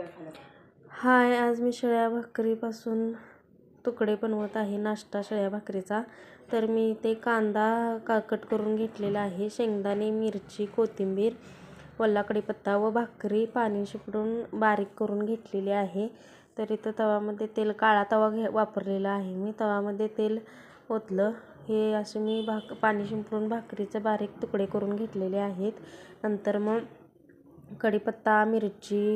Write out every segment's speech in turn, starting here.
हाय, आज मी शिळ्या भाकरीपासून तुकडे बनवत आहे, नाश्ता शिळ्या भाकरीचा. तर मी ते कांदा कट करून घेतलेला आहे, शेंगदाणे, मिरची, कोथिंबीर, ओला कढीपत्ता व भाकरी पाणी शिपडून बारीक करून घेतलेली आहे. तर इथं तवामध्ये तेल, काळा तवा वापरलेला आहे मी. तवामध्ये तेल ओतलं. हे असे मी पाणी शिंपडून भाकरीचे बारीक तुकडे करून घेतलेले आहेत. नंतर मग कढीपत्ता, मिरची,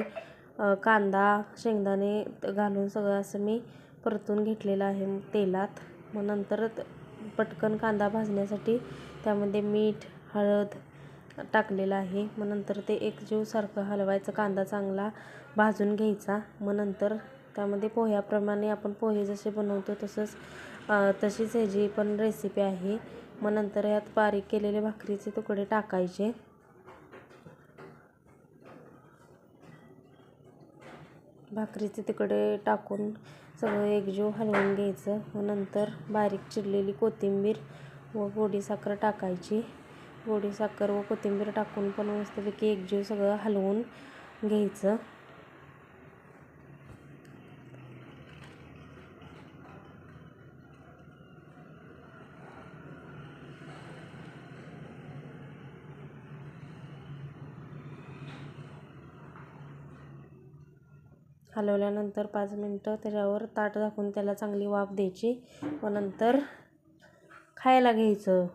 कांदा, शेंगदाणे घालून सगळं असं मी परतून घेतलेलं आहे तेलात. मग नंतर पटकन कांदा भाजण्यासाठी त्यामध्ये मीठ, हळद टाकलेलं आहे. मग नंतर ते एकजीवसारखं हलवायचं, कांदा चांगला भाजून घ्यायचा. मग नंतर त्यामध्ये पोह्याप्रमाणे आपण पोहे जसे बनवतो तशीच ह्याची पण रेसिपी आहे. मग नंतर यात बारीक केलेले भाकरीचे तुकडे टाकायचे. भाकरीचे तुकडे टाकून सगळं एकजीव हलवून घ्यायचं. मग नंतर बारीक चिरलेली कोथिंबीर व गोडी साखर टाकायची. गोडी साखर व कोथिंबीर टाकून पण मस्तपैकी एकजीव सगळं हलवून घ्यायचं. हलवल्यानंतर 5 मिनटं त्याच्यावर ताट झाकून त्याला चांगली वाफ द्यायची. व नंतर खायला घ्यायचं.